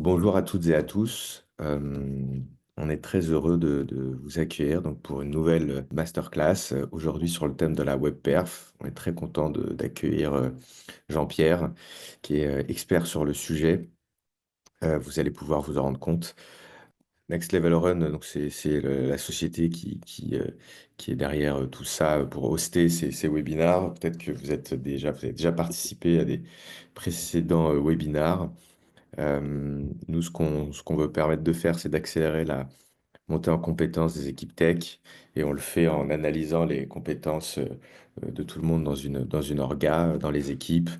Bonjour à toutes et à tous. On est très heureux de vous accueillir donc pour une nouvelle masterclass aujourd'hui sur le thème de la web perf. On est très content d'accueillir Jean-Pierre qui est expert sur le sujet. Vous allez pouvoir vous en rendre compte. Next Level Run, donc c'est la société qui est derrière tout ça pour hoster ces webinars. Peut-être que vous avez déjà participé à des précédents webinars. Nous, ce qu'on veut permettre de faire, c'est d'accélérer la montée en compétences des équipes tech et on le fait en analysant les compétences de tout le monde dans une orga, dans les équipes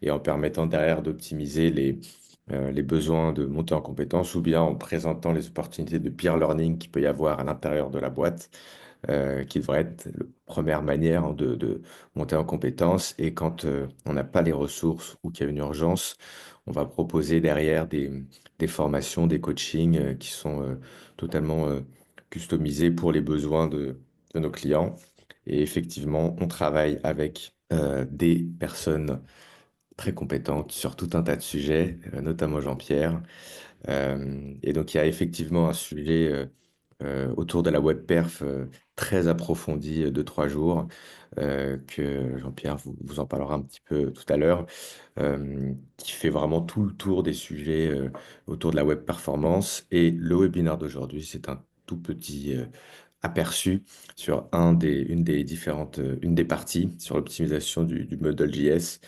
et en permettant derrière d'optimiser les besoins de montée en compétences ou bien en présentant les opportunités de peer learning qu'il peut y avoir à l'intérieur de la boîte qui devrait être la première manière hein, de monter en compétences. Et quand on n'a pas les ressources ou qu'il y a une urgence, on va proposer derrière des formations, des coachings qui sont totalement customisés pour les besoins de nos clients. Et effectivement, on travaille avec des personnes très compétentes sur tout un tas de sujets, notamment Jean-Pierre. Et donc, il y a effectivement un sujet autour de la web perf très approfondi de 3 jours que Jean-Pierre vous en parlera un petit peu tout à l'heure, qui fait vraiment tout le tour des sujets autour de la web performance. Et le webinaire d'aujourd'hui, c'est un tout petit aperçu sur une des parties sur l'optimisation du Model.js.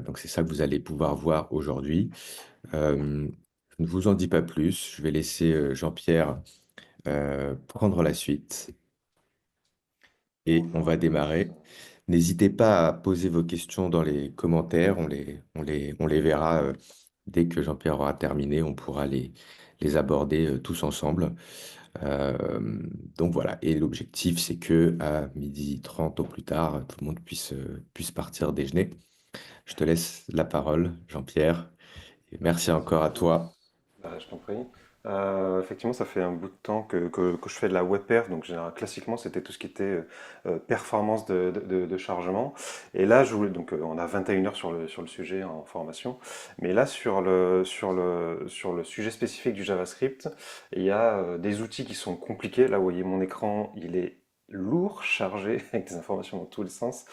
Donc, c'est ça que vous allez pouvoir voir aujourd'hui. Euh, je ne vous en dis pas plus. Je vais laisser Jean-Pierre prendre la suite et on Bonjour à va tous. démarrer. N'hésitez pas à poser vos questions dans les commentaires. On les verra dès que Jean-Pierre aura terminé. On pourra les aborder tous ensemble. Euh, donc voilà. Et l'objectif, c'est que à 12h30 au plus tard, tout le monde puisse partir déjeuner. Je te laisse la parole, Jean-Pierre. Et merci Bonjour encore à à toi. tous. Je t'en prie. Effectivement, ça fait un bout de temps que je fais de la web perf. Donc, classiquement, c'était tout ce qui était performance de chargement. Et là, on a 21 heures sur le sujet en formation. Mais là, sur le sujet spécifique du JavaScript, il y a des outils qui sont compliqués. Là, vous voyez mon écran, il est lourd, chargé, avec des informations dans tous les sens.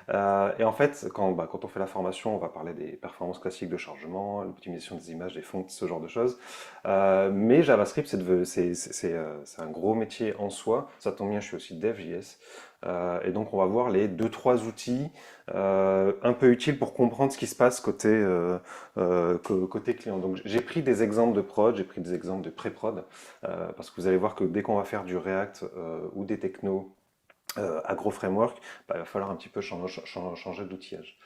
Et en fait, quand on fait la formation, on va parler des performances classiques de chargement, l'optimisation des images, des fonts, ce genre de choses. Mais JavaScript, c'est un gros métier en soi. Ça tombe bien, je suis aussi dev JS. Et donc, on va voir les deux, trois outils un peu utiles pour comprendre ce qui se passe côté client. Donc, j'ai pris des exemples de prod, j'ai pris des exemples de pré-prod, parce que vous allez voir que dès qu'on va faire du React ou des technos, agro-framework, il va falloir un petit peu changer d'outillage.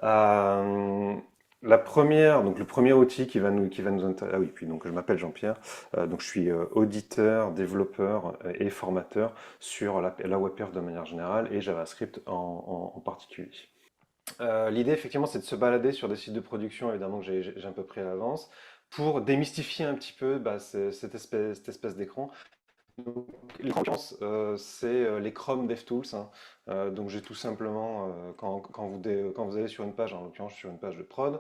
Euh, donc le premier outil qui va nous intéresser, ah oui, puis donc je m'appelle Jean-Pierre, donc je suis auditeur, développeur et formateur sur la web perf de manière générale et JavaScript en particulier. L'idée effectivement c'est de se balader sur des sites de production évidemment que j'ai un peu pris à l'avance pour démystifier un petit peu cette espèce d'écran. Donc, les concurrences, c'est les Chrome DevTools, hein. Donc j'ai tout simplement, quand vous allez sur une page, en l'occurrence sur une page de prod,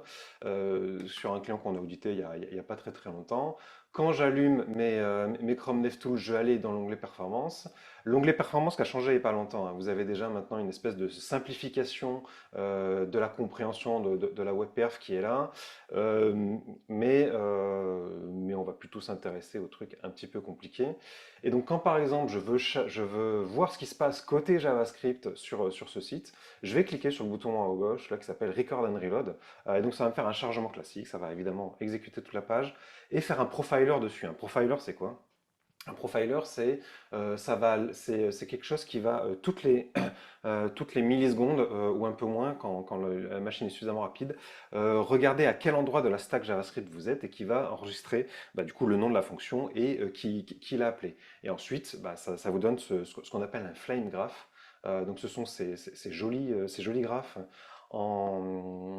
sur un client qu'on a audité il y a pas très très longtemps, quand j'allume mes Chrome DevTools, je vais aller dans l'onglet Performance. L'onglet Performance qui a changé il n'y a pas longtemps, hein. Vous avez déjà maintenant une espèce de simplification de la compréhension de la web perf qui est là. Euh, mais on va plutôt s'intéresser aux trucs un petit peu compliqués. Et donc, quand par exemple je veux voir ce qui se passe côté JavaScript sur ce site, je vais cliquer sur le bouton en haut à gauche là, qui s'appelle Record and Reload. Et donc, ça va me faire un chargement classique. Ça va évidemment exécuter toute la page et faire un profiler dessus. Un profiler, c'est quoi? Un profiler, c'est quelque chose qui va toutes les millisecondes ou un peu moins quand la machine est suffisamment rapide, regarder à quel endroit de la stack JavaScript vous êtes et qui va enregistrer du coup le nom de la fonction et qui l'a appelé. Et ensuite, ça vous donne ce qu'on appelle un flame graph. Donc ce sont ces jolis graphes en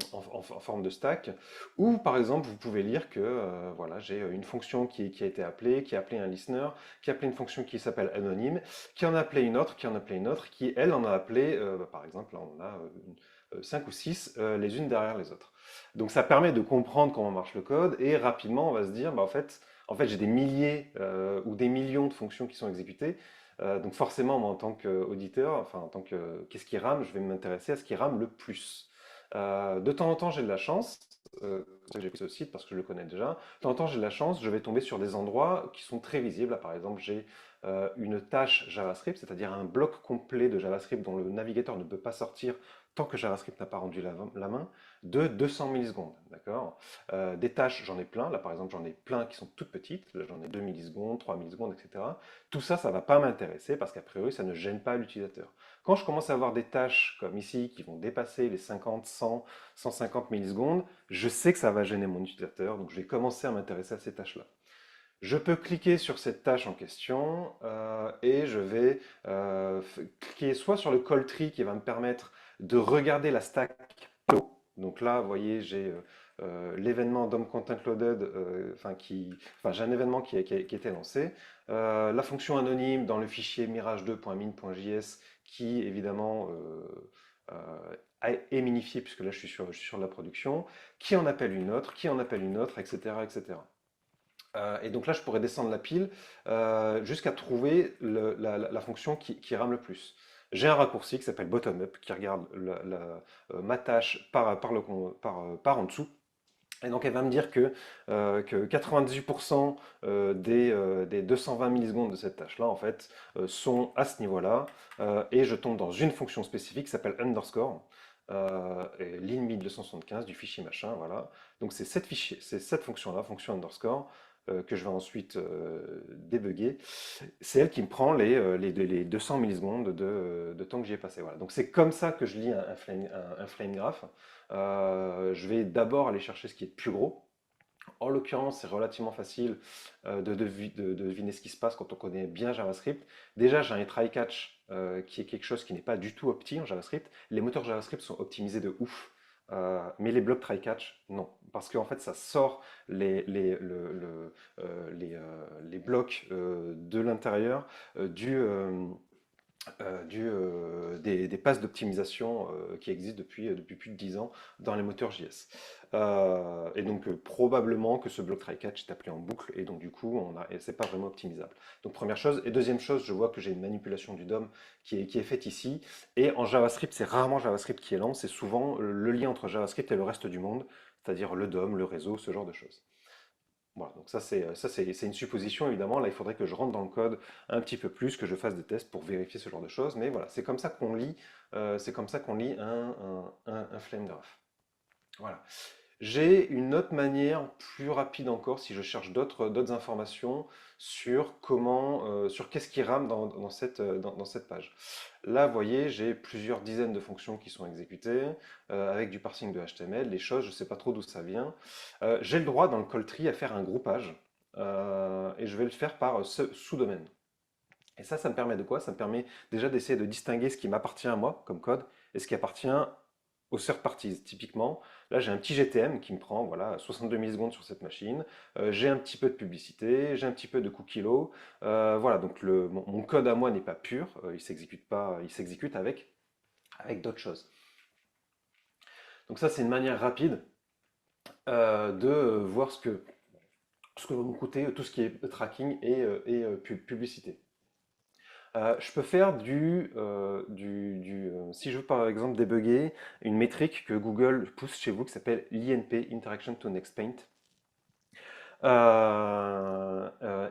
forme de stack, ou par exemple vous pouvez lire que voilà, j'ai une fonction qui a été appelée, qui a appelé un listener, qui a appelé une fonction qui s'appelle anonyme, qui en a appelé une autre, qui en a appelé une autre, qui elle en a appelé, par exemple là on a 5 ou 6 les unes derrière les autres. Donc ça permet de comprendre comment marche le code et rapidement on va se dire, bah, en fait j'ai des milliers ou des millions de fonctions qui sont exécutées. Donc forcément, moi, en tant qu'auditeur, enfin en tant que qu'est-ce qui rame, je vais m'intéresser à ce qui rame le plus. De temps en temps, j'ai de la chance. C'est pour ça que j'ai pris ce site parce que je le connais déjà. De temps en temps, j'ai de la chance, je vais tomber sur des endroits qui sont très visibles. Là, par exemple, j'ai une tâche JavaScript, c'est-à-dire un bloc complet de JavaScript dont le navigateur ne peut pas sortir tant que JavaScript n'a pas rendu la main, de 200 millisecondes. D'accord. Des tâches, j'en ai plein. Là, par exemple, j'en ai plein qui sont toutes petites. Là, j'en ai 2 millisecondes, 3 millisecondes, etc. Tout ça, ça ne va pas m'intéresser parce qu'a priori, ça ne gêne pas l'utilisateur. Quand je commence à avoir des tâches comme ici qui vont dépasser les 50, 100, 150 millisecondes, je sais que ça va gêner mon utilisateur, donc je vais commencer à m'intéresser à ces tâches-là. Je peux cliquer sur cette tâche en question et je vais cliquer soit sur le call tree qui va me permettre de regarder la stack. Donc là, vous voyez, j'ai l'événement DOM Content Loaded, j'ai un événement qui a été lancé. La fonction anonyme dans le fichier mirage2.min.js qui évidemment est minifié puisque là je suis sur la production, qui en appelle une autre, qui en appelle une autre, etc. etc. Et donc là, je pourrais descendre la pile jusqu'à trouver la fonction qui rame le plus. J'ai un raccourci qui s'appelle bottom-up, qui regarde ma tâche par en dessous. Et donc elle va me dire que 98% des 220 millisecondes de cette tâche-là, en fait, sont à ce niveau-là. Et je tombe dans une fonction spécifique qui s'appelle underscore. Et ligne 1275 du fichier machin, voilà. Donc c'est cette fonction-là, fonction underscore, que je vais ensuite débugger. C'est elle qui me prend les 200 millisecondes de temps que j'y ai passé. Voilà. Donc c'est comme ça que je lis un flame graph. Je vais d'abord aller chercher ce qui est le plus gros. En l'occurrence, c'est relativement facile de deviner ce qui se passe quand on connaît bien JavaScript. Déjà, j'ai un try-catch qui est quelque chose qui n'est pas du tout opti en JavaScript. Les moteurs JavaScript sont optimisés de ouf. Mais les blocs try-catch, non. Parce qu'en fait, ça sort les blocs de l'intérieur des passes d'optimisation qui existent depuis plus de 10 ans dans les moteurs JS. Et donc probablement que ce bloc try-catch est appelé en boucle et donc du coup c'est pas vraiment optimisable. Donc première chose. Et deuxième chose, je vois que j'ai une manipulation du DOM qui est faite ici. Et en JavaScript, c'est rarement JavaScript qui est lent, c'est souvent le lien entre JavaScript et le reste du monde, c'est-à-dire le DOM, le réseau, ce genre de choses. Voilà, donc ça c'est une supposition évidemment. Là, il faudrait que je rentre dans le code un petit peu plus, que je fasse des tests pour vérifier ce genre de choses. Mais voilà, c'est comme ça qu'on lit un flame graph. Voilà. J'ai une autre manière plus rapide encore si je cherche d'autres informations sur qu'est-ce qui rame dans cette page. Là, vous voyez, j'ai plusieurs dizaines de fonctions qui sont exécutées avec du parsing de HTML, les choses, je ne sais pas trop d'où ça vient. J'ai le droit dans le call tree à faire un groupage et je vais le faire par sous-domaine. Et ça me permet de quoi? Ça me permet déjà d'essayer de distinguer ce qui m'appartient à moi comme code et ce qui appartient aux third parties. Typiquement, là j'ai un petit GTM qui me prend voilà, 62 millisecondes sur cette machine. J'ai un petit peu de publicité, j'ai un petit peu de cookie low. Voilà, donc mon code à moi n'est pas pur, il s'exécute pas, il s'exécute avec d'autres choses. Donc ça c'est une manière rapide de voir ce que va me coûter tout ce qui est tracking et publicité. Je peux faire si je veux par exemple débugger une métrique que Google pousse chez vous qui s'appelle l'INP, Interaction to Next Paint.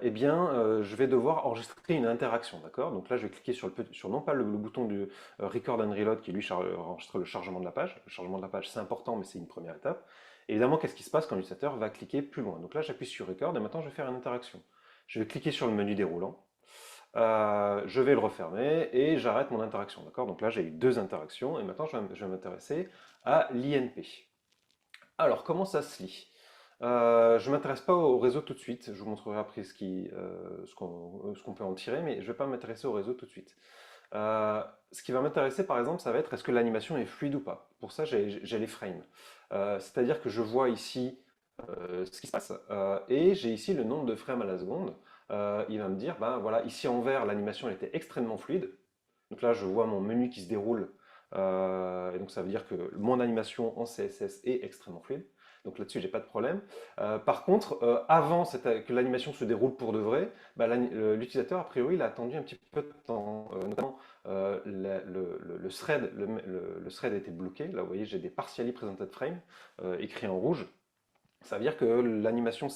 Eh bien, je vais devoir enregistrer une interaction, d'accord? Donc là, je vais cliquer sur non pas le bouton du Record and Reload qui lui enregistre le chargement de la page. Le chargement de la page, c'est important, mais c'est une première étape. Évidemment, qu'est-ce qui se passe quand l'utilisateur va cliquer plus loin? Donc là, j'appuie sur Record et maintenant, je vais faire une interaction. Je vais cliquer sur le menu déroulant. Je vais le refermer et j'arrête mon interaction, d'accord? Donc là, j'ai eu deux interactions et maintenant, je vais m'intéresser à l'INP. Alors, comment ça se lit? Je ne m'intéresse pas au réseau tout de suite. Je vous montrerai après ce qu'on peut en tirer, mais je ne vais pas m'intéresser au réseau tout de suite. Ce qui va m'intéresser, par exemple, ça va être est-ce que l'animation est fluide ou pas. Pour ça, j'ai les frames. C'est-à-dire que je vois ici ce qui se passe et j'ai ici le nombre de frames à la seconde. Il va me dire, ben voilà, ici en vert, l'animation était extrêmement fluide. Donc là, je vois mon menu qui se déroule Et donc ça veut dire que mon animation en CSS est extrêmement fluide. Donc là-dessus, j'ai pas de problème. Par contre, avant que l'animation se déroule pour de vrai, bah, l'utilisateur, a priori, il a attendu un petit peu de temps. Notamment, le thread, le thread était bloqué. Là, vous voyez, j'ai des partially presented frames écrits en rouge. Ça veut dire que l'animation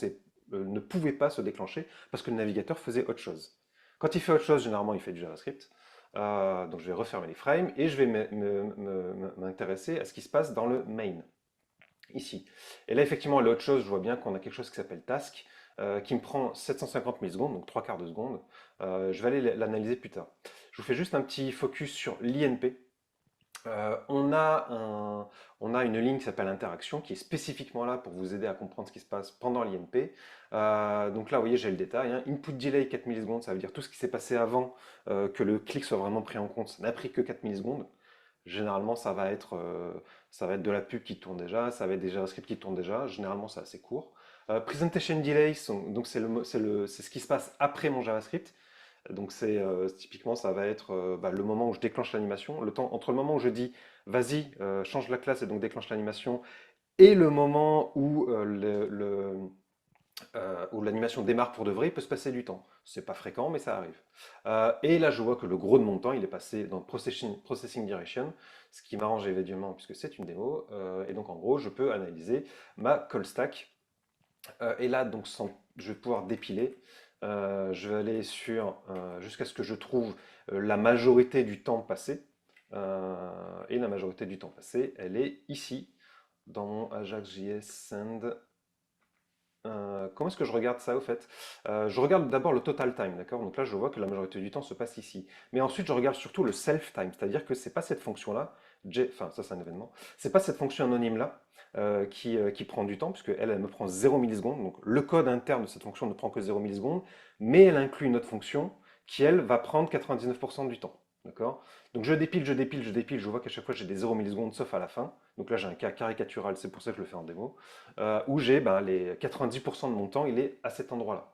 ne pouvait pas se déclencher parce que le navigateur faisait autre chose. Quand il fait autre chose, généralement, il fait du JavaScript. Donc je vais refermer les frames et je vais m'intéresser à ce qui se passe dans le main, ici. Et là, effectivement, l'autre chose, je vois bien qu'on a quelque chose qui s'appelle task, qui me prend 750 millisecondes, donc 3 quarts de seconde. Je vais aller l'analyser plus tard. Je vous fais juste un petit focus sur l'INP. Euh, on a on a une ligne qui s'appelle interaction qui est spécifiquement là pour vous aider à comprendre ce qui se passe pendant l'INP. Donc là, vous voyez, j'ai le détail, hein. Input delay 4 millisecondes, ça veut dire tout ce qui s'est passé avant que le clic soit vraiment pris en compte. Ça n'a pris que 4 millisecondes. Généralement, ça va être de la pub qui tourne déjà, ça va être des JavaScript qui tournent déjà. Généralement, c'est assez court. Presentation delay, donc c'est ce qui se passe après mon JavaScript. Donc typiquement, ça va être le moment où je déclenche l'animation, le temps entre le moment où je dis vas-y, change la classe et donc déclenche l'animation, et le moment où l'animation démarre pour de vrai, il peut se passer du temps. C'est pas fréquent, mais ça arrive. Et là, je vois que le gros de mon temps, il est passé dans Processing Direction, ce qui m'arrange évidemment puisque c'est une démo. Et donc, en gros, je peux analyser ma call stack. Et là, donc, je vais pouvoir dépiler. Je vais aller jusqu'à ce que je trouve la majorité du temps passé. Et la majorité du temps passé, elle est ici, dans mon Ajax.js Send. Comment est-ce que je regarde ça au fait? Je regarde d'abord le total time, d'accord? Donc là, je vois que la majorité du temps se passe ici. Mais ensuite, je regarde surtout le self time, c'est-à-dire que c'est pas cette fonction-là, enfin ça c'est un événement, c'est pas cette fonction anonyme-là qui prend du temps, puisque elle me prend 0 millisecondes. Donc le code interne de cette fonction ne prend que 0 millisecondes, mais elle inclut une autre fonction qui, elle, va prendre 99% du temps. D'accord? Donc je dépile, je dépile, je dépile, je vois qu'à chaque fois j'ai des 0 millisecondes, sauf à la fin. Donc là j'ai un cas caricatural, c'est pour ça que je le fais en démo où j'ai les 90% de mon temps, il est à cet endroit-là.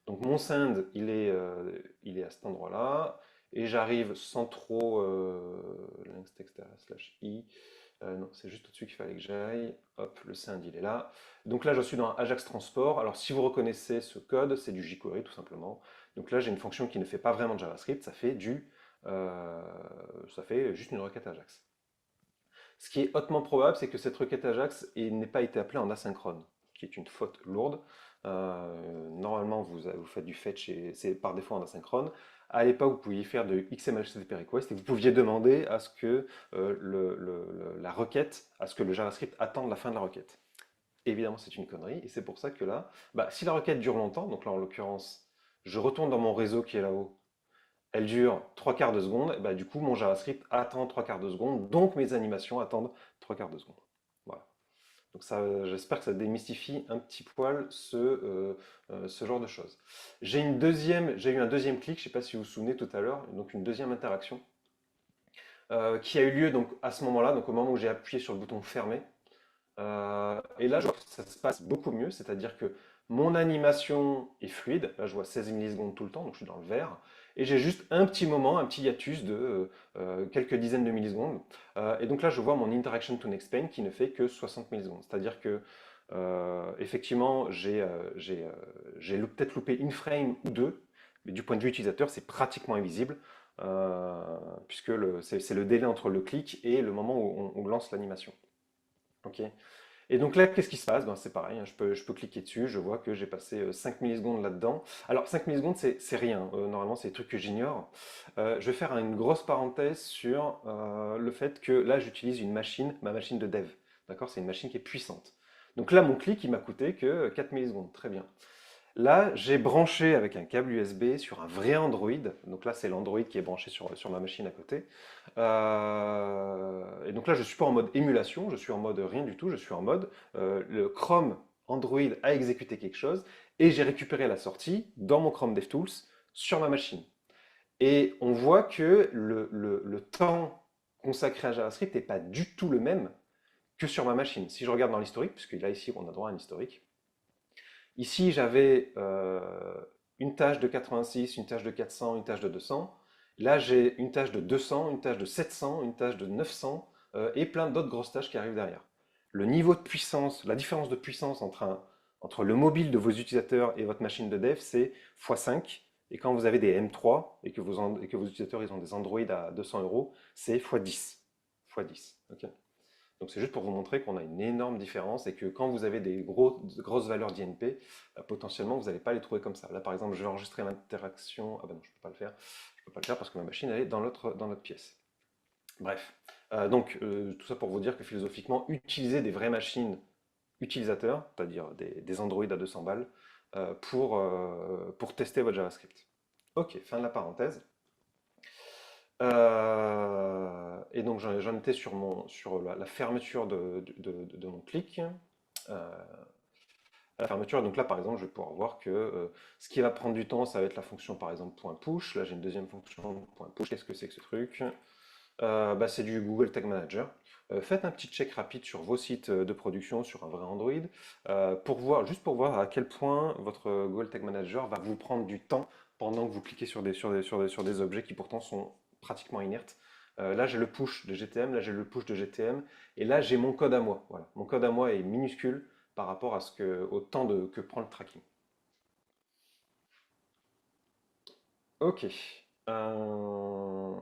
Donc mon send, il est à cet endroit-là, et j'arrive sans trop links/i. Non, c'est juste au-dessus qu'il fallait que j'aille. Hop, le send, il est là. Donc là, je suis dans Ajax Transport. Alors si vous reconnaissez ce code, c'est du jQuery tout simplement. Donc là, j'ai une fonction qui ne fait pas vraiment de JavaScript, euh, ça fait juste une requête Ajax. Ce qui est hautement probable, c'est que cette requête Ajax n'ait pas été appelée en asynchrone, qui est une faute lourde. Normalement, vous faites du fetch et c'est par défaut en asynchrone. À l'époque, vous pouviez faire de XML HTTP request et vous pouviez demander à ce que la requête, à ce que le JavaScript attende la fin de la requête. Évidemment, c'est une connerie et c'est pour ça que là, si la requête dure longtemps, donc là en l'occurrence, je retourne dans mon réseau qui est là-haut, elle dure 3 quarts de seconde, et bah, du coup, mon JavaScript attend 3 quarts de seconde, donc mes animations attendent 3 quarts de seconde. Voilà. Donc ça, j'espère que ça démystifie un petit poil ce genre de choses. J'ai eu un deuxième clic, je ne sais pas si vous vous souvenez tout à l'heure, donc une deuxième interaction, qui a eu lieu donc, à ce moment-là, donc au moment où j'ai appuyé sur le bouton fermer. Et là, je vois que ça se passe beaucoup mieux, c'est-à-dire que mon animation est fluide. Là, je vois 16 millisecondes tout le temps, donc je suis dans le vert. Et j'ai juste un petit moment, un petit hiatus de quelques dizaines de millisecondes. Et donc là, je vois mon interaction to next pane qui ne fait que 60 millisecondes. C'est-à-dire que, effectivement, j'ai peut-être loupé une frame ou deux, mais du point de vue utilisateur, c'est pratiquement invisible, puisque c'est le délai entre le clic et le moment où on lance l'animation. Ok. Et donc là, qu'est-ce qui se passe? Ben, c'est pareil, hein, je peux cliquer dessus, je vois que j'ai passé 5 millisecondes là-dedans. Alors 5 millisecondes, c'est rien. Normalement, c'est des trucs que j'ignore. Je vais faire une grosse parenthèse sur le fait que là, j'utilise ma machine de dev. D'accord? C'est une machine qui est puissante. Donc là, mon clic, il m'a coûté que 4 millisecondes. Très bien. Là, j'ai branché avec un câble USB sur un vrai Android. Donc là, c'est l'Android qui est branché sur ma machine à côté. Et donc là, je ne suis pas en mode émulation, je suis en mode rien du tout, je suis en mode le Chrome Android a exécuté quelque chose et j'ai récupéré la sortie dans mon Chrome DevTools sur ma machine. Et on voit que le temps consacré à JavaScript n'est pas du tout le même que sur ma machine. Si je regarde dans l'historique, puisque là, ici, on a droit à un historique, ici, j'avais une tâche de 86, une tâche de 400, une tâche de 200. Là, j'ai une tâche de 200, une tâche de 700, une tâche de 900 et plein d'autres grosses tâches qui arrivent derrière. Le niveau de puissance, la différence de puissance entre le mobile de vos utilisateurs et votre machine de dev, c'est x5. Et quand vous avez des M3 et que vos utilisateurs ils ont des Android à 200 euros, c'est x10. x10. Ok. Donc c'est juste pour vous montrer qu'on a une énorme différence et que quand vous avez des grosses valeurs d'INP, potentiellement vous n'allez pas les trouver comme ça. Là par exemple, je vais enregistrer l'interaction. Ah ben non, je ne peux pas le faire. Je ne peux pas le faire parce que ma machine elle est dans l'autre pièce. Bref. Tout ça pour vous dire que philosophiquement, utiliser des vraies machines utilisateurs, c'est-à-dire des Android à 200 balles, pour tester votre JavaScript. Ok, fin de la parenthèse. Et donc j'en étais sur la fermeture de mon clic. Euh, la fermeture, donc là par exemple, je vais pouvoir voir que ce qui va prendre du temps, ça va être la fonction par exemple .push. Là j'ai une deuxième fonction .push. Qu'est-ce que c'est que ce truc? Bah, c'est du Google Tag Manager. Faites un petit check rapide sur vos sites de production sur un vrai Android juste pour voir à quel point votre Google Tag Manager va vous prendre du temps pendant que vous cliquez sur des objets qui pourtant sont pratiquement inertes. Là, j'ai le push de GTM, là, j'ai le push de GTM, et là, j'ai mon code à moi. Voilà. Mon code à moi est minuscule par rapport au temps que prend le tracking. Ok. Euh,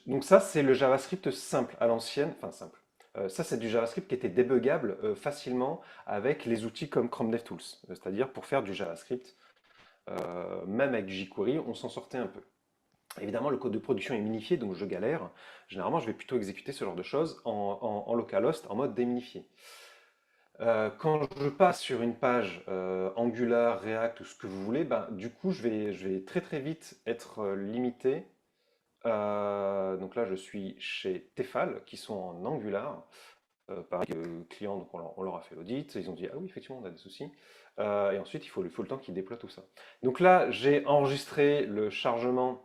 donc ça, c'est le JavaScript simple, à l'ancienne, enfin simple. Ça, c'est du JavaScript qui était débuggable facilement avec les outils comme Chrome DevTools. C'est-à-dire pour faire du JavaScript, même avec du jQuery, on s'en sortait un peu. Évidemment, le code de production est minifié, donc je galère. Généralement, je vais plutôt exécuter ce genre de choses en localhost, en mode déminifié. Quand je passe sur une page Angular, React ou ce que vous voulez, ben, du coup, je vais très très vite être limité. Donc là, je suis chez Tefal, qui sont en Angular. Pareil, client, donc on leur a fait l'audit. Ils ont dit, ah oui, effectivement, on a des soucis. Et ensuite, il faut le temps qu'ils déploient tout ça. Donc là, j'ai enregistré le chargement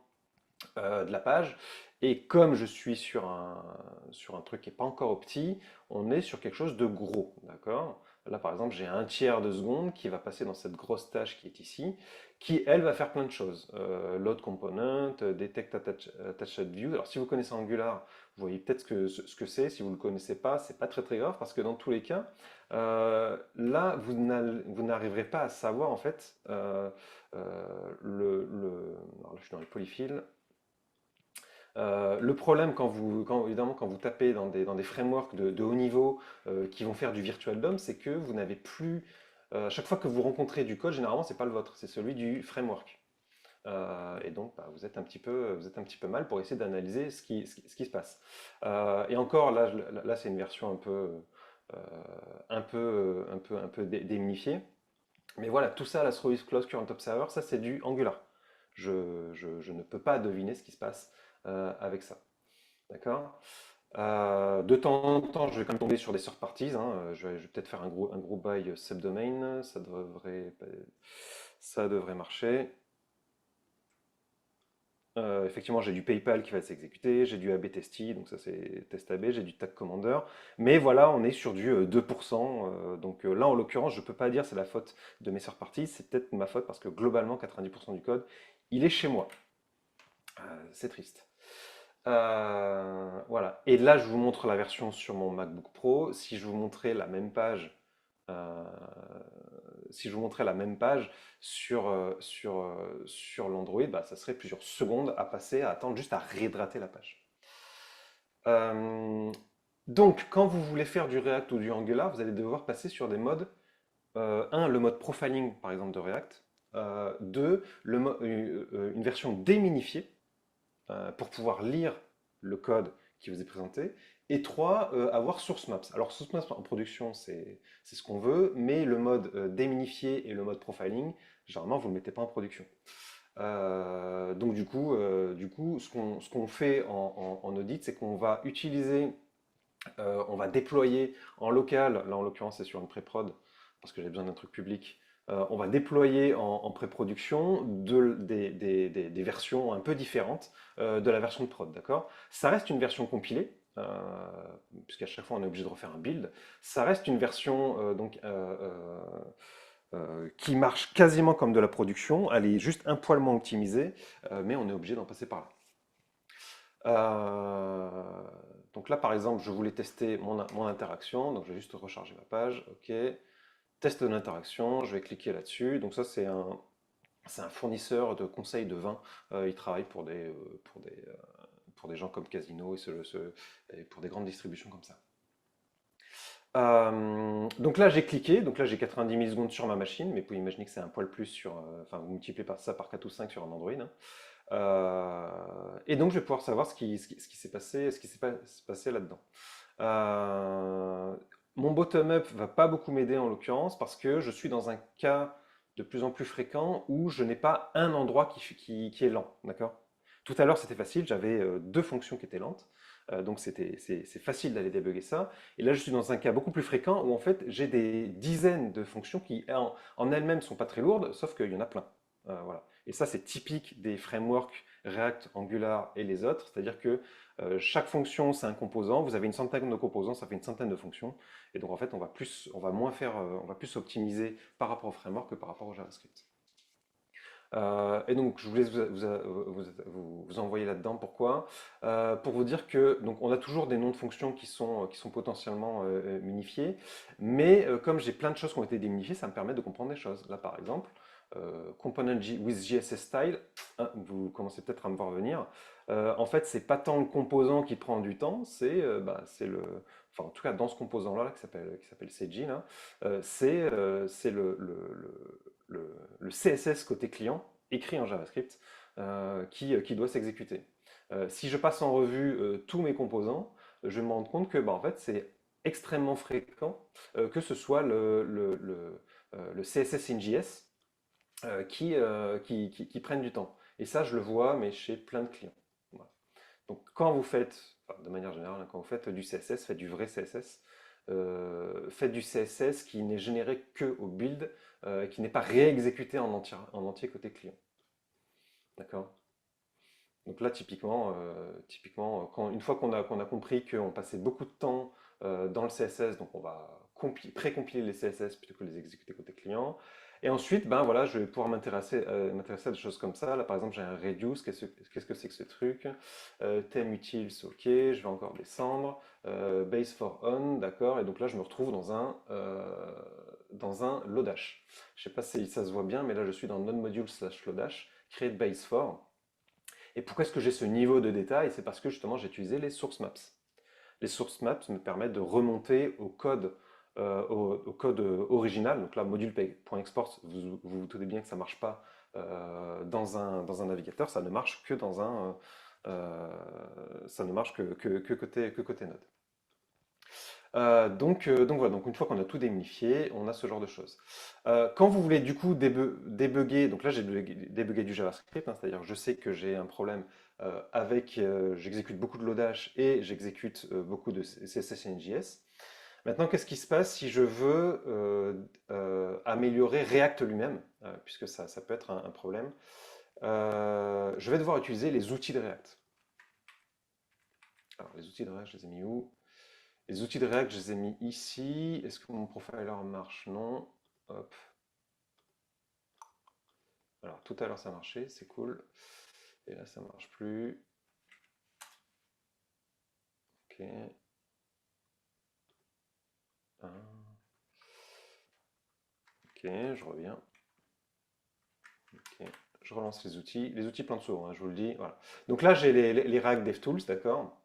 de la page. Et comme je suis sur un truc qui n'est pas encore opti, on est sur quelque chose de gros, d'accord? Là, par exemple, j'ai un tiers de seconde qui va passer dans cette grosse tâche qui est ici, qui, elle, va faire plein de choses. Load component, detect attached view. Alors, si vous connaissez Angular, vous voyez peut-être ce que c'est. Si vous ne le connaissez pas, c'est pas très très grave parce que dans tous les cas, là, vous n'arriverez pas à savoir en fait alors là, je suis dans les polyfills. Le problème, évidemment, quand vous tapez dans des frameworks de haut niveau qui vont faire du virtual DOM, c'est que vous n'avez plus. À chaque fois que vous rencontrez du code, généralement, c'est pas le vôtre, c'est celui du framework. Et donc, bah, vous êtes un petit peu mal pour essayer d'analyser ce qui se passe. Et encore, là c'est une version euh, un peu déminifiée. Mais voilà, tout ça, la Service Close Current Observer, ça c'est du Angular. Je ne peux pas deviner ce qui se passe avec ça. D'accord. De temps en temps, je vais quand même tomber sur des third parties. Hein. Je vais peut-être faire un gros by subdomain. Ça devrait marcher. Effectivement, j'ai du PayPal qui va s'exécuter, j'ai du AB Testy, donc ça c'est test AB, j'ai du Tag Commander. Mais voilà, on est sur du 2%. Là, en l'occurrence, je ne peux pas dire c'est la faute de mes third parties, c'est peut-être ma faute parce que globalement, 90% du code, il est chez moi. C'est triste. Voilà. Et là, je vous montre la version sur mon MacBook Pro. Si je vous montrais la même page, euh, si je vous montrais la même page sur l'Android, bah, ça serait plusieurs secondes à passer, à attendre juste à réhydrater la page. Euh, donc, quand vous voulez faire du React ou du Angular, vous allez devoir passer sur des modes. Un, le mode profiling, par exemple, de React. Deux, une version déminifiée pour pouvoir lire le code qui vous est présenté. Et trois, avoir source maps. Alors source maps en production, c'est ce qu'on veut, mais le mode déminifié et le mode profiling, généralement, vous ne le mettez pas en production. Du coup, ce qu'on fait en audit, c'est qu'on va utiliser, on va déployer en local, là en l'occurrence c'est sur une pré-prod, parce que j'ai besoin d'un truc public, on va déployer en pré-production des versions un peu différentes de la version de prod, d'accord? Ça reste une version compilée, puisqu'à chaque fois on est obligé de refaire un build. Ça reste une version qui marche quasiment comme de la production. Elle est juste un poil moins optimisée, mais on est obligé d'en passer par là. Euh, donc là, par exemple, je voulais tester mon interaction. Donc je vais juste recharger ma page. OK. Test de l'interaction. Je vais cliquer là-dessus. Donc ça, c'est un fournisseur de conseils de vin. Il travaille pour des gens comme Casino et pour des grandes distributions comme ça. Donc là, j'ai cliqué. Donc là, j'ai 90 millisecondes sur ma machine. Mais vous pouvez imaginer que c'est un poil plus sur. Enfin, vous multipliez par ça par 4 ou 5 sur un Android, hein. Et donc, je vais pouvoir savoir ce qui s'est passé, passé là-dedans. Euh, Mon bottom-up va pas beaucoup m'aider en l'occurrence parce que je suis dans un cas de plus en plus fréquent où je n'ai pas un endroit qui est lent, d'accord? Tout à l'heure, c'était facile, j'avais deux fonctions qui étaient lentes, donc c'est facile d'aller débugger ça. Et là, je suis dans un cas beaucoup plus fréquent où en fait, j'ai des dizaines de fonctions qui en elles-mêmes sont pas très lourdes, sauf qu'il y en a plein. Voilà. Et ça, c'est typique des frameworks React, Angular et les autres, c'est-à-dire que chaque fonction, c'est un composant. Vous avez une centaine de composants, ça fait une centaine de fonctions. Et donc, en fait, on va plus optimiser par rapport au framework que par rapport au JavaScript. Et donc, je voulais vous envoyer là-dedans. Pourquoi? Pour vous dire que donc on a toujours des noms de fonctions qui sont potentiellement minifiés, mais comme j'ai plein de choses qui ont été déminifiées, ça me permet de comprendre des choses. Là, par exemple, component with JSS style, hein, vous commencez peut-être à me voir venir. En fait, c'est pas tant le composant qui prend du temps, c'est le, enfin en tout cas dans ce composant-là qui s'appelle CG là, c'est le CSS côté client, écrit en JavaScript, qui doit s'exécuter. Si je passe en revue tous mes composants, je vais me rendre compte que bah, en fait, c'est extrêmement fréquent que ce soit le CSS in JS qui prennent du temps. Et ça, je le vois, mais chez plein de clients. Voilà. Donc, quand vous faites, enfin, de manière générale, hein, quand vous faites du CSS, faites du vrai CSS. Faites du CSS qui n'est généré que au build, qui n'est pas réexécuté en entier côté client. D'accord? Donc là, une fois qu'on a compris qu'on passait beaucoup de temps dans le CSS, donc on va pré-compiler les CSS plutôt que les exécuter côté client. Et ensuite, ben voilà, je vais pouvoir m'intéresser à des choses comme ça. Là, par exemple, j'ai un reduce. Qu'est-ce que c'est que ce truc? Thème utile, c'est OK. Je vais encore descendre. Base for on, d'accord. Et donc là, je me retrouve dans un Lodash. Je ne sais pas si ça se voit bien, mais là, je suis dans node-module/Lodash, create base for. Et pourquoi est-ce que j'ai ce niveau de détail? C'est parce que justement j'ai utilisé les source maps. Les source maps me permettent de remonter au code original. Donc là, module.export, vous doutez bien que ça ne marche pas dans un navigateur, ça ne marche que ça ne marche que côté Node. Donc voilà, donc une fois qu'on a tout démystifié, on a ce genre de choses. Quand vous voulez du coup débugger, donc là j'ai débugué du JavaScript, hein, c'est-à-dire je sais que j'ai un problème j'exécute beaucoup de Lodash et j'exécute beaucoup de CSS et NJS. Maintenant, qu'est-ce qui se passe si je veux améliorer React lui-même, puisque ça peut être un problème. Je vais devoir utiliser les outils de React. Alors, les outils de React, je les ai mis où? Les outils de React, je les ai mis ici. Est-ce que mon profiler marche? Non. Hop. Alors, tout à l'heure, ça marchait, c'est cool. Et là, ça marche plus. Ok. Ok, je reviens. Ok. Je relance les outils. Les outils plantent souvent, hein, je vous le dis. Voilà. Donc là, j'ai les React DevTools, d'accord?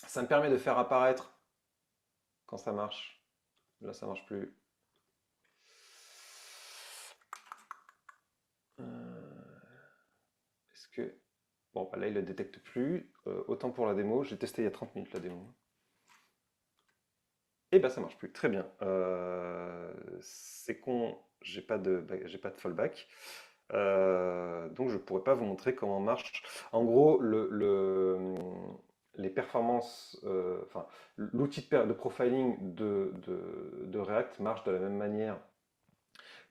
Ça me permet de faire apparaître quand ça marche. Là, ça marche plus. Est-ce que... Bon, bah là, il ne le détecte plus. Autant pour la démo. J'ai testé il y a 30 minutes la démo. Et bah ça marche plus. Très bien. C'est con, j'ai pas de fallback. Donc je pourrais pas vous montrer comment marche. En gros, les performances, enfin, l'outil de profiling de React marche de la même manière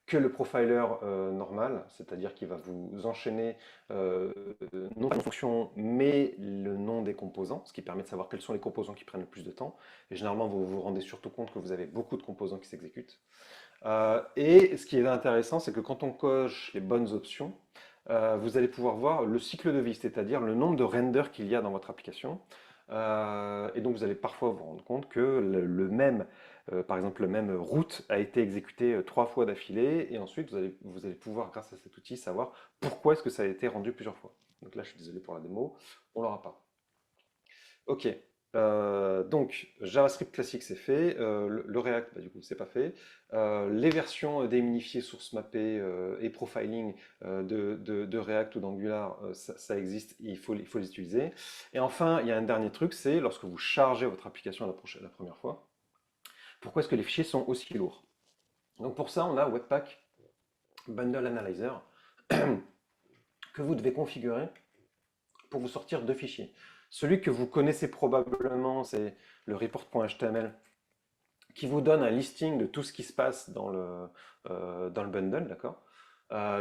que le profiler normal, c'est-à-dire qu'il va vous enchaîner non pas une fonction, mais le nom des composants, ce qui permet de savoir quels sont les composants qui prennent le plus de temps. Et généralement, vous vous rendez surtout compte que vous avez beaucoup de composants qui s'exécutent. Et ce qui est intéressant, c'est que quand on coche les bonnes options, vous allez pouvoir voir le cycle de vie, c'est-à-dire le nombre de renders qu'il y a dans votre application. Et donc vous allez parfois vous rendre compte que le même, par exemple, le même route a été exécuté 3 fois d'affilée, et ensuite vous allez pouvoir, grâce à cet outil, savoir pourquoi est-ce que ça a été rendu plusieurs fois. Donc là, je suis désolé pour la démo, on l'aura pas. Ok. Donc JavaScript classique c'est fait, le React bah, du coup c'est pas fait. Les versions déminifiées, source mappée et profiling de React ou d'Angular, ça existe, il faut les utiliser. Et enfin il y a un dernier truc, c'est lorsque vous chargez votre application la première fois, pourquoi est-ce que les fichiers sont aussi lourds? Donc pour ça on a Webpack Bundle Analyzer que vous devez configurer pour vous sortir deux fichiers. Celui que vous connaissez probablement, c'est le report.html qui vous donne un listing de tout ce qui se passe dans le bundle, d'accord.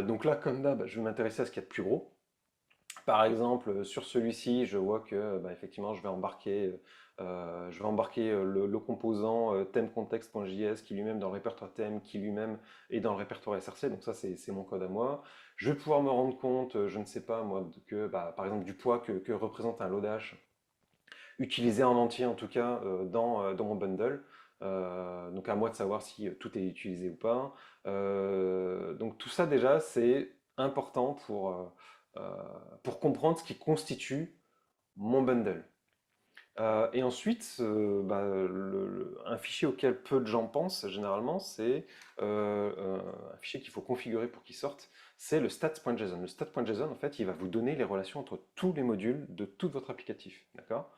Donc là, comme d'hab, je vais m'intéresser à ce qu'il y a de plus gros. Par exemple, sur celui-ci, je vois que bah, effectivement, je vais embarquer le composant thème context.js qui lui-même dans le répertoire thème, qui lui-même est dans le répertoire SRC. Donc ça, c'est mon code à moi. Je vais pouvoir me rendre compte, je ne sais pas moi, que bah, par exemple du poids que représente un lodash utilisé en entier en tout cas dans mon bundle. Donc à moi de savoir si tout est utilisé ou pas. Donc tout ça déjà c'est important pour comprendre ce qui constitue mon bundle. Et ensuite, bah, un fichier auquel peu de gens pensent généralement, c'est un fichier qu'il faut configurer pour qu'il sorte, c'est le stats.json. Le stats.json, en fait, il va vous donner les relations entre tous les modules de tout votre applicatif. D'accord?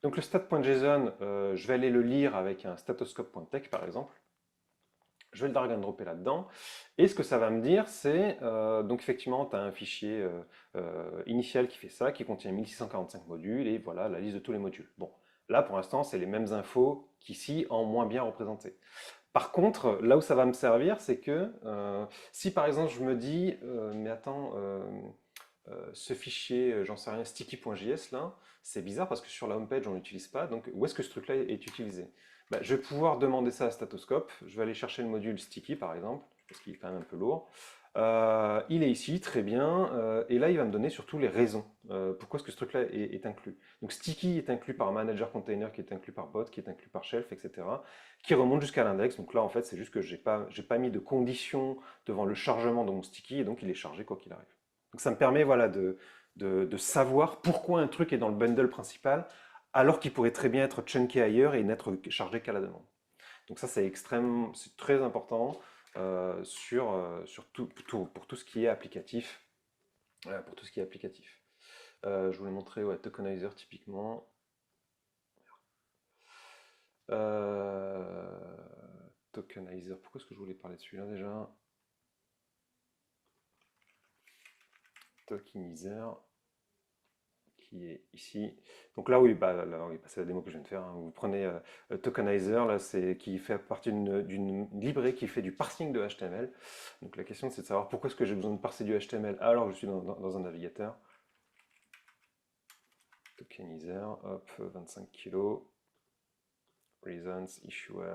Donc le stat.json, je vais aller le lire avec un statoscope.tech par exemple. Je vais le drag and dropper là-dedans. Et ce que ça va me dire, c'est, donc effectivement, tu as un fichier initial qui fait ça, qui contient 1645 modules, et voilà la liste de tous les modules. Bon, là pour l'instant, c'est les mêmes infos qu'ici, en moins bien représentées. Par contre, là où ça va me servir, c'est que si par exemple je me dis, mais attends, ce fichier, j'en sais rien, sticky.js là, c'est bizarre parce que sur la homepage on l'utilise pas, donc où est-ce que ce truc-là est utilisé? Bah, je vais pouvoir demander ça à Statoscope, je vais aller chercher le module sticky par exemple, parce qu'il est quand même un peu lourd. Il est ici, très bien, et là il va me donner surtout les raisons. Pourquoi est-ce que ce truc-là est inclus. Donc sticky est inclus par manager container, qui est inclus par bot, qui est inclus par shelf, etc., qui remonte jusqu'à l'index. Donc là en fait c'est juste que j'ai pas mis de condition devant le chargement de mon sticky, et donc il est chargé quoi qu'il arrive. Donc ça me permet voilà, de savoir pourquoi un truc est dans le bundle principal, alors qu'il pourrait très bien être chunké ailleurs et n'être chargé qu'à la demande. Donc ça c'est très important pour tout ce qui est applicatif. Pour tout ce qui est applicatif. Je voulais montrer ouais, Tokenizer typiquement. Euh, Tokenizer, pourquoi est-ce que je voulais parler de celui-là déjà? Tokenizer, qui est ici. Donc là, oui, oui, bah, c'est la démo que je viens de faire, hein. Vous prenez Tokenizer, là, qui fait partie d'une librairie qui fait du parsing de HTML. Donc la question, c'est de savoir pourquoi est-ce que j'ai besoin de parser du HTML alors que je suis dans un navigateur. Tokenizer, hop, 25 kilos. Reasons, issuer.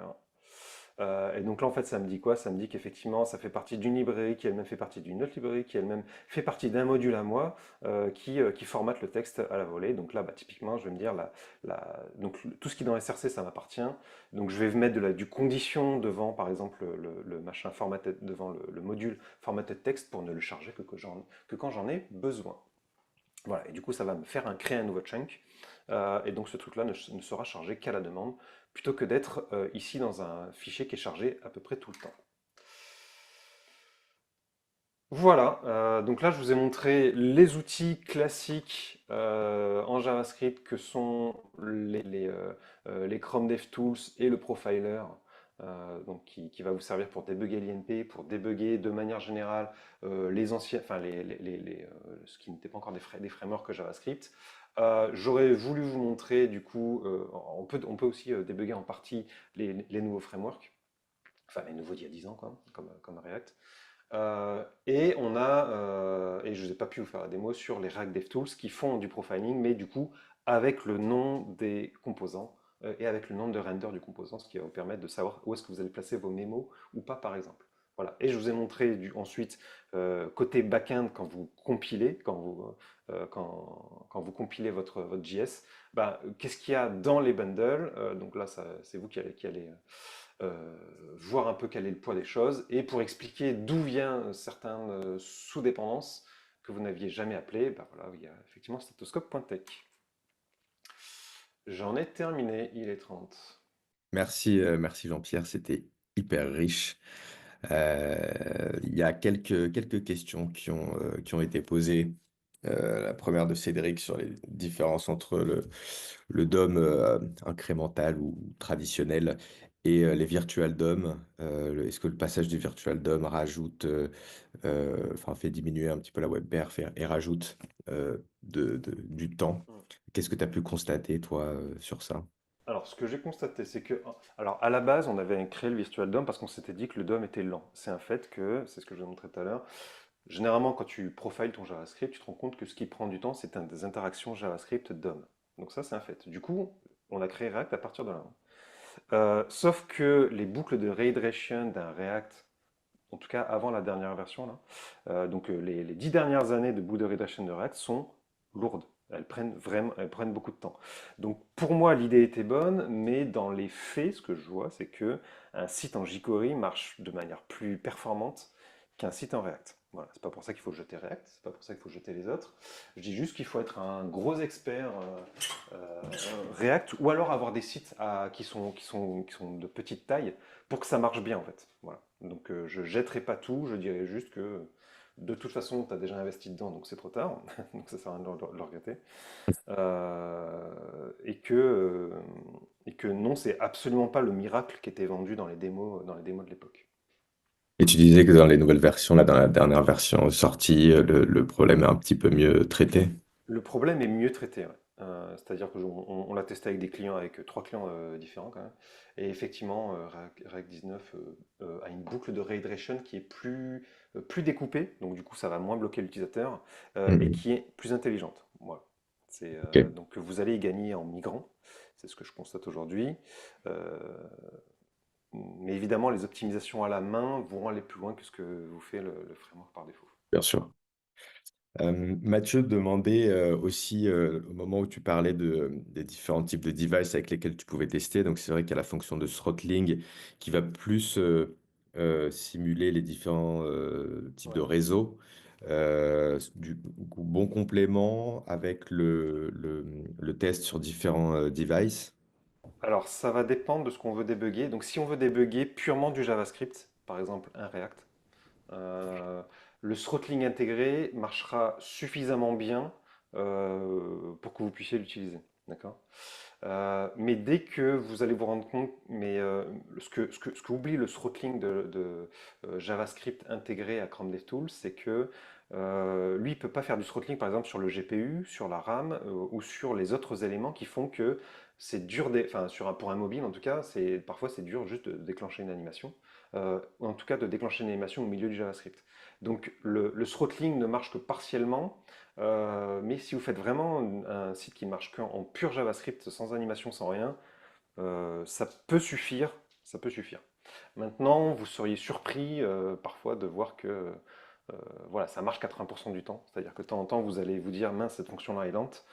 Et donc là, en fait, ça me dit quoi? Ça me dit qu'effectivement, ça fait partie d'une librairie qui elle-même fait partie d'une autre librairie qui elle-même fait partie d'un module à moi qui formate le texte à la volée. Donc là, bah, typiquement, je vais me dire, donc, tout ce qui est dans SRC, ça m'appartient. Donc je vais mettre du condition devant, par exemple, le machin formatted, devant le module formatted text pour ne le charger que quand j'en ai besoin. Voilà, et du coup, ça va me faire créer un nouveau chunk. Et donc ce truc-là ne sera chargé qu'à la demande, plutôt que d'être ici dans un fichier qui est chargé à peu près tout le temps. Voilà, donc là je vous ai montré les outils classiques en JavaScript que sont les Chrome DevTools et le Profiler, donc qui va vous servir pour débugger l'INP, pour débugger de manière générale les anciens, enfin ce qui n'était pas encore des frameworks que JavaScript. J'aurais voulu vous montrer du coup, on peut aussi débugger en partie les nouveaux frameworks, enfin les nouveaux d'il y a 10 ans quoi, comme React. Et je n'ai pas pu vous faire la démo sur les React DevTools qui font du profiling, mais du coup avec le nom des composants et avec le nombre de renders du composant, ce qui va vous permettre de savoir où est-ce que vous allez placer vos mémos ou pas, par exemple. Voilà. Et je vous ai montré ensuite côté back-end quand vous compilez, quand vous compilez votre JS, bah, qu'est-ce qu'il y a dans les bundles. Donc là, c'est vous qui allez voir un peu quel est le poids des choses et pour expliquer d'où viennent certaines sous-dépendances que vous n'aviez jamais appelées, bah voilà, il y a effectivement stéthoscope.tech. J'en ai terminé, il est 30. Merci, merci Jean-Pierre, c'était hyper riche. Il y a quelques questions qui ont été posées. La première de Cédric sur les différences entre le DOM incrémental ou traditionnel et les virtual DOM. Est-ce que le passage du virtual DOM rajoute, enfin, fait diminuer un petit peu la web perf et rajoute du temps? Qu'est-ce que tu as pu constater, toi, sur ça? Alors, ce que j'ai constaté, c'est que, alors, à la base, on avait créé le Virtual DOM parce qu'on s'était dit que le DOM était lent. C'est un fait que, c'est ce que je vous ai montré tout à l'heure, généralement, quand tu profiles ton JavaScript, tu te rends compte que ce qui prend du temps, c'est des interactions JavaScript DOM. Donc ça, c'est un fait. Du coup, on a créé React à partir de là. Sauf que les boucles de rehydration d'un React, en tout cas avant la dernière version, là, donc les 10 dernières années de boucles de rehydration de React sont lourdes. Elles prennent beaucoup de temps. Donc pour moi, l'idée était bonne, mais dans les faits, ce que je vois, c'est que un site en jQuery marche de manière plus performante qu'un site en React. Voilà, c'est pas pour ça qu'il faut jeter React, c'est pas pour ça qu'il faut jeter les autres. Je dis juste qu'il faut être un gros expert React ou alors avoir des sites qui sont de petite taille pour que ça marche bien en fait. Voilà. Donc je jetterai pas tout, je dirais juste que de toute façon tu as déjà investi dedans donc c'est trop tard, donc ça sert à rien de le regretter. Et que non, c'est absolument pas le miracle qui était vendu dans les démos de l'époque. Et tu disais que dans les nouvelles versions, là, dans la dernière version sortie, le problème est un petit peu mieux traité. Le problème est mieux traité, ouais. C'est-à-dire qu'on on l'a testé avec des clients, avec 3 clients différents quand même. Et effectivement, React 19 a une boucle de rehydration qui est plus découpée, donc du coup ça va moins bloquer l'utilisateur, et Mhm. qui est plus intelligente. Voilà. Ok. Donc vous allez y gagner en migrant, c'est ce que je constate aujourd'hui. Euh, mais évidemment, les optimisations à la main vont aller plus loin que ce que vous fait le framework par défaut. Bien sûr. Mathieu demandait aussi, au moment où tu parlais des différents types de devices avec lesquels tu pouvais tester, donc c'est vrai qu'il y a la fonction de throttling qui va plus simuler les différents types de Ouais. réseaux. Du coup, bon complément avec le test sur différents devices. Alors, ça va dépendre de ce qu'on veut débugger. Donc, si on veut débugger purement du JavaScript, par exemple un React, euh, le throttling intégré marchera suffisamment bien pour que vous puissiez l'utiliser. D'accord? Mais dès que vous allez vous rendre compte, ce que oublie le throttling de JavaScript intégré à Chrome DevTools, c'est que lui, il ne peut pas faire du throttling, par exemple, sur le GPU, sur la RAM ou sur les autres éléments qui font que c'est dur, enfin, pour un mobile en tout cas, parfois c'est dur juste de déclencher une animation, ou en tout cas de déclencher une animation au milieu du JavaScript. Donc le throttling ne marche que partiellement, mais si vous faites vraiment un site qui marche qu'en pur JavaScript, sans animation, sans rien, ça peut suffire. Ça peut suffire. Maintenant, vous seriez surpris parfois de voir que voilà, ça marche 80% du temps. C'est-à-dire que de temps en temps, vous allez vous dire, mince, cette fonction-là est lente.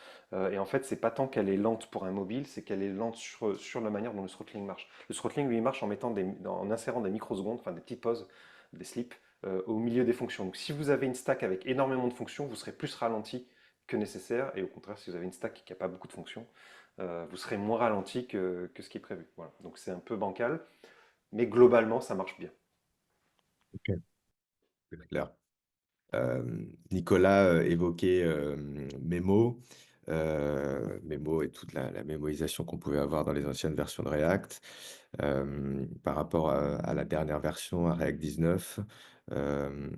Et en fait, c'est pas tant qu'elle est lente pour un mobile, c'est qu'elle est lente sur la manière dont le throttling marche. Le throttling, lui, marche en insérant des microsecondes, enfin des petites pauses, des slips, au milieu des fonctions. Donc si vous avez une stack avec énormément de fonctions, vous serez plus ralenti que nécessaire. Et au contraire, si vous avez une stack qui n'a pas beaucoup de fonctions, vous serez moins ralenti que ce qui est prévu. Voilà. Donc c'est un peu bancal, mais globalement, ça marche bien. Ok. C'est clair. Nicolas évoquait Memo, Memo et toute la mémorisation qu'on pouvait avoir dans les anciennes versions de React. Par rapport à la dernière version, à React 19, je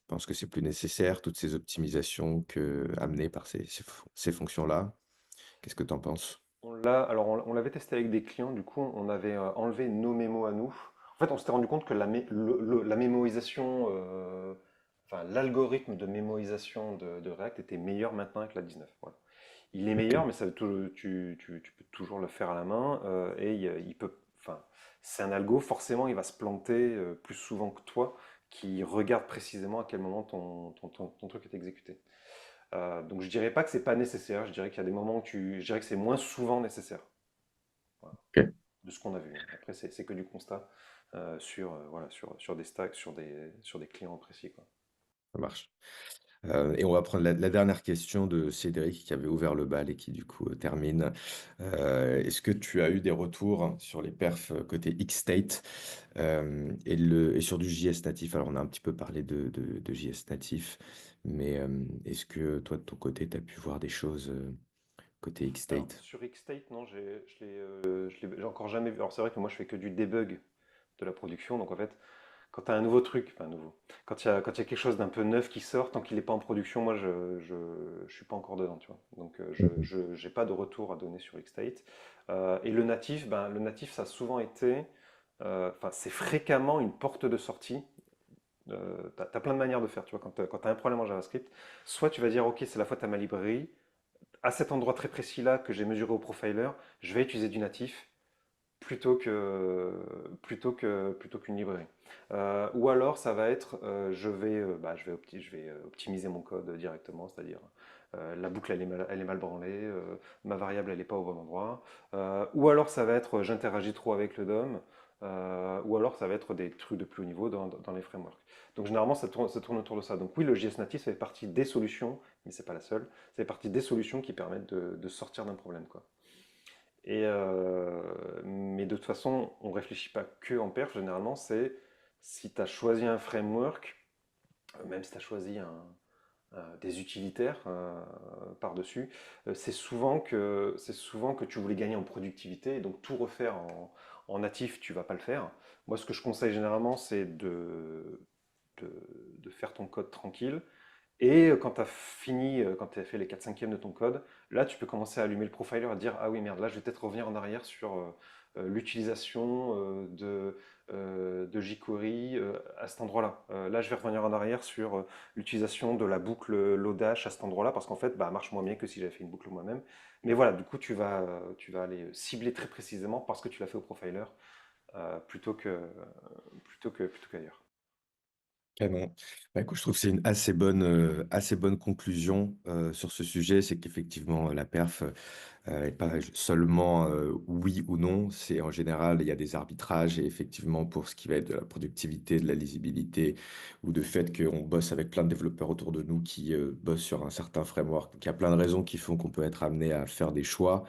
pense que c'est plus nécessaire, toutes ces optimisations amenées par ces fonctions-là. Qu'est-ce que tu en penses? Alors on l'avait testé avec des clients, du coup on avait enlevé nos mémos à nous. En fait on s'était rendu compte que la mémorisation, enfin l'algorithme de mémorisation de React était meilleur maintenant avec la 19. Voilà. il est Ok. meilleur, mais tu peux toujours le faire à la main. Et il peut, enfin, c'est un algo, forcément, il va se planter plus souvent que toi, qui regarde précisément à quel moment ton truc est exécuté. Donc je dirais pas que c'est pas nécessaire, je dirais qu'il y a des moments où je dirais que c'est moins souvent nécessaire, voilà, Ok, de ce qu'on a vu, hein. Après, c'est que du constat voilà, sur des stacks, sur des clients précis, quoi. ça marche. Et on va prendre la dernière question de Cédric qui avait ouvert le bal et qui du coup termine. Est-ce que tu as eu des retours sur les perfs côté X-State et sur du JS natif? Alors on a un petit peu parlé de JS natif, mais est-ce que toi de ton côté tu as pu voir des choses côté Alors, X-State? sur Xstate, non, j'ai encore jamais vu. Alors, c'est vrai que moi, je fais que du debug de la production. Donc, en fait, quand tu as un nouveau truc, enfin, nouveau, quand il y a quelque chose d'un peu neuf qui sort, tant qu'il n'est pas en production, moi, je suis pas encore dedans, tu vois. Donc, Mhm. j'ai pas de retour à donner sur Xstate. Et le natif, ça a souvent été, enfin, c'est fréquemment une porte de sortie. T'as plein de manières de faire, tu vois. Quand tu as un problème en JavaScript, soit tu vas dire, OK, c'est la faute à ma librairie, à cet endroit très précis là que j'ai mesuré au profiler, je vais utiliser du natif plutôt qu'une librairie. Ou alors ça va être je vais optimiser mon code directement, c'est-à-dire la boucle elle est mal branlée, ma variable elle n'est pas au bon endroit. Ou alors ça va être j'interagis trop avec le DOM. Ou alors ça va être des trucs de plus haut niveau dans les frameworks. Donc généralement ça tourne autour de ça. Donc oui, le JS natif ça fait partie des solutions, mais c'est pas la seule. Ça fait partie des solutions qui permettent de sortir d'un problème, quoi. Mais de toute façon, on ne réfléchit pas que en perf, généralement, c'est si tu as choisi un framework, même si tu as choisi des utilitaires par-dessus, c'est souvent que tu voulais gagner en productivité, et donc tout refaire en natif, tu vas pas le faire. Moi, ce que je conseille généralement, c'est de, de faire ton code tranquille, et quand tu as fini, quand tu as fait les 4/5 de ton code, là, tu peux commencer à allumer le profiler et dire, ah oui, merde, là, je vais peut-être revenir en arrière sur l'utilisation de jQuery à cet endroit-là. Là, je vais revenir en arrière sur l'utilisation de la boucle Lodash à cet endroit-là, parce qu'en fait, bah, elle marche moins bien que si j'avais fait une boucle moi-même. Mais voilà, du coup, tu vas aller cibler très précisément parce que tu l'as fait au profiler euh, plutôt que, plutôt qu'ailleurs. Canon. Bah, écoute, je trouve que c'est une assez bonne conclusion sur ce sujet. C'est qu'effectivement, la perf, et pas seulement oui ou non, c'est en général, il y a des arbitrages et effectivement pour ce qui va être de la productivité, de la lisibilité ou de fait qu'on bosse avec plein de développeurs autour de nous qui bossent sur un certain framework. Donc, il y a plein de raisons qui font qu'on peut être amené à faire des choix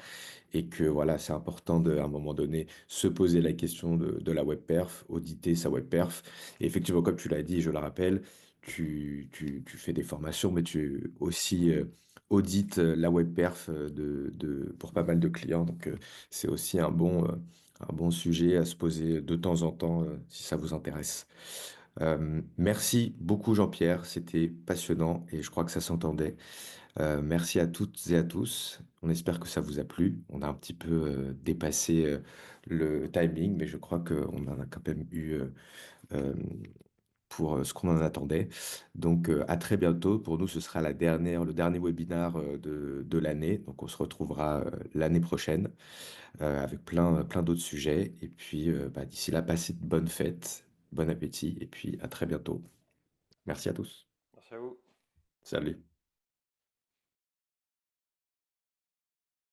et que voilà, c'est important à un moment donné se poser la question de la web perf, auditer sa web perf. Et effectivement, comme tu l'as dit, je le rappelle, tu fais des formations, mais tu aussi audites la web perf pour pas mal de clients. Donc, c'est aussi un bon sujet à se poser de temps en temps si ça vous intéresse. Merci beaucoup Jean-Pierre, c'était passionnant et je crois que ça s'entendait. Merci à toutes et à tous. On espère que ça vous a plu. On a un petit peu dépassé le timing, mais je crois qu'on en a quand même eu euh, pour ce qu'on en attendait. Donc à très bientôt. Pour nous, ce sera le dernier webinaire de l'année. Donc on se retrouvera l'année prochaine avec plein d'autres sujets. Et puis bah, d'ici là, passez de bonnes fêtes, bon appétit et puis à très bientôt. Merci à tous. Merci à vous. Salut.